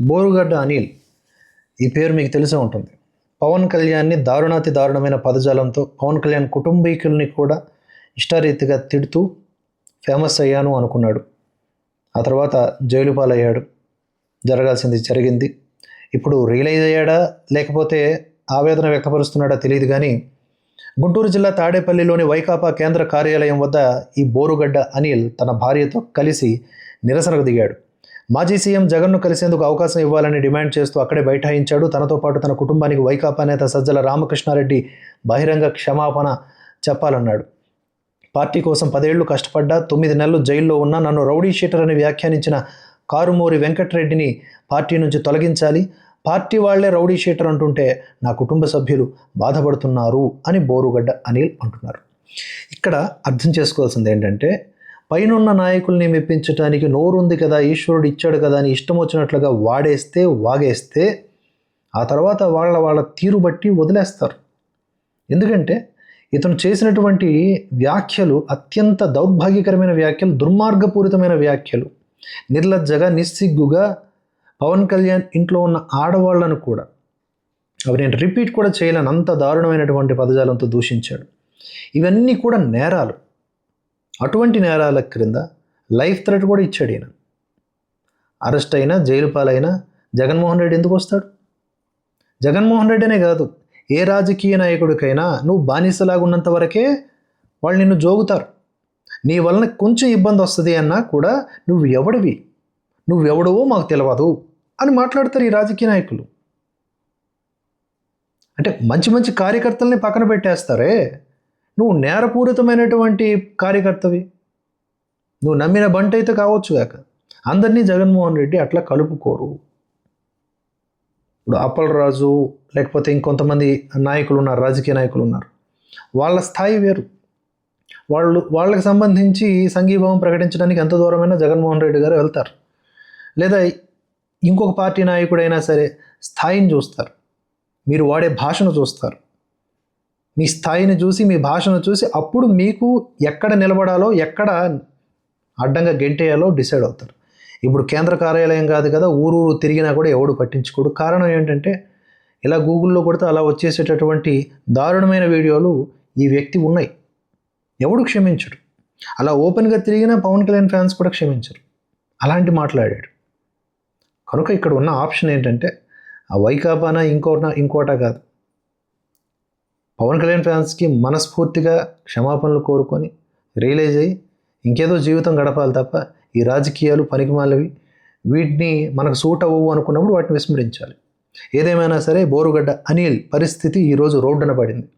బోరుగడ్డ అనిల్ ఈ పేరు మీకు తెలిసే ఉంటుంది. పవన్ కళ్యాణ్ని దారుణాతి దారుణమైన పదజాలంతో పవన్ కళ్యాణ్ కుటుంబీకుల్ని కూడా ఇష్టారీతిగా తిడుతూ ఫేమస్ అయ్యాను అనుకున్నాడు. ఆ తర్వాత జైలు పాలయ్యాడు. జరగాల్సింది జరిగింది. ఇప్పుడు రియలైజ్ అయ్యాడా లేకపోతే ఆవేదన వ్యక్తపరుస్తున్నాడా తెలియదు. కానీ గుంటూరు జిల్లా తాడేపల్లిలోని వైకాపా కేంద్ర కార్యాలయం వద్ద ఈ బోరుగడ్డ అనిల్ తన భార్యతో కలిసి నిరసనకు దిగాడు. మాజీ సీఎం జగన్ను కలిసేందుకు అవకాశం ఇవ్వాలని డిమాండ్ చేస్తూ అక్కడే బైఠాయించాడు. తనతో పాటు తన కుటుంబానికి వైకాపా నేత సజ్జల రామకృష్ణారెడ్డి బహిరంగ క్షమాపణ చెప్పాలన్నాడు. పార్టీ కోసం 10 ఏళ్లు కష్టపడ్డా, 9 నెలలు జైల్లో ఉన్నా నన్ను రౌడీ షీటర్ అని వ్యాఖ్యానించిన కారుమూరి వెంకటరెడ్డిని పార్టీ నుంచి తొలగించాలి. పార్టీ వాళ్లే రౌడీ షీటర్ అంటుంటే నా కుటుంబ సభ్యులు బాధపడుతున్నారు అని బోరుగడ్డ అనిల్ అంటున్నారు. ఇక్కడ అర్థం చేసుకోవాల్సింది ఏంటంటే, పైనున్న నాయకుల్ని మెప్పించడానికి నోరుంది కదా, ఈశ్వరుడు ఇచ్చాడు కదా అని ఇష్టం వచ్చినట్లుగా వాగేస్తే ఆ తర్వాత వాళ్ళ తీరు బట్టి వదిలేస్తారు. ఎందుకంటే ఇతను చేసినటువంటి వ్యాఖ్యలు అత్యంత దౌర్భాగ్యకరమైన వ్యాఖ్యలు, దుర్మార్గపూరితమైన వ్యాఖ్యలు. నిర్లజ్జగా, నిస్సిగ్గుగా పవన్ కళ్యాణ్ ఇంట్లో ఉన్న ఆడవాళ్లను కూడా అవి నేను రిపీట్ కూడా చేయలేను, అంత దారుణమైనటువంటి పదజాలంతో దూషించాడు. ఇవన్నీ కూడా నేరాలు. అటువంటి నేరాల క్రింద లైఫ్ థ్రెట్ కూడా ఇచ్చాడు ఈయన. అరెస్ట్ అయినా, జైలు పాలైనా జగన్మోహన్ రెడ్డి ఎందుకు వస్తాడు? జగన్మోహన్ రెడ్డి అనే కాదు, ఏ రాజకీయ నాయకుడికైనా నువ్వు బానిసలాగా ఉన్నంత వరకే వాళ్ళు నిన్ను జోగుతారు. నీ వలన కొంచెం ఇబ్బంది వస్తుంది అన్నా కూడా నువ్వెవడవో మాకు తెలియదు అని మాట్లాడతారు ఈ రాజకీయ నాయకులు. అంటే మంచి మంచి కార్యకర్తల్ని పక్కన పెట్టేస్తారే. నువ్వు నేరపూరితమైనటువంటి కార్యకర్తవి, నువ్వు నమ్మిన బంట అయితే కావచ్చు కాక అందరినీ జగన్మోహన్ రెడ్డి అట్లా కలుపుకోరు. ఇప్పుడు అప్పలరాజు లేకపోతే ఇంకొంతమంది నాయకులు ఉన్నారు, రాజకీయ నాయకులు ఉన్నారు, వాళ్ళ స్థాయి వేరు. వాళ్ళకి సంబంధించి సంఘీభావం ప్రకటించడానికి ఎంత దూరమైనా జగన్మోహన్ రెడ్డి గారు వెళ్తారు. లేదా ఇంకొక పార్టీ నాయకుడైనా సరే స్థాయిని చూస్తారు, మీరు వాడే భాషను చూస్తారు, మీ స్థాయిని చూసి, మీ భాషను చూసి అప్పుడు మీకు ఎక్కడ నిలబడాలో, ఎక్కడ అడ్డంగా గెంటేయాలో డిసైడ్ అవుతారు. ఇప్పుడు కేంద్ర కార్యాలయం కాదు కదా, ఊరూరు తిరిగినా కూడా ఎవడు పట్టించుకోడు. కారణం ఏంటంటే ఇలా గూగుల్లో కొడితే అలా వచ్చేసేటటువంటి దారుణమైన వీడియోలు ఈ వ్యక్తి ఉన్నాయి. ఎవడు క్షమించడు. అలా ఓపెన్గా తిరిగినా పవన్ కళ్యాణ్ ఫ్యాన్స్ కూడా క్షమించరు. అలాంటి మాట్లాడాడు. కనుక ఇక్కడ ఉన్న ఆప్షన్ ఏంటంటే ఆ వైకాపానా ఇంకోటా కాదు, పవన్ కళ్యాణ్ ఫ్యాన్స్కి మనస్ఫూర్తిగా క్షమాపణలు కోరుకొని రియలైజ్ అయ్యి ఇంకేదో జీవితం గడపాలి తప్ప ఈ రాజకీయాలు పనికిమాలివి, వీటిని మనకు సూట్ అవ్వవు అనుకున్నప్పుడు వాటిని విస్మరించాలి. ఏదేమైనా సరే బోరుగడ్డ అనిల్ పరిస్థితి ఈరోజు రోడ్డున పడింది.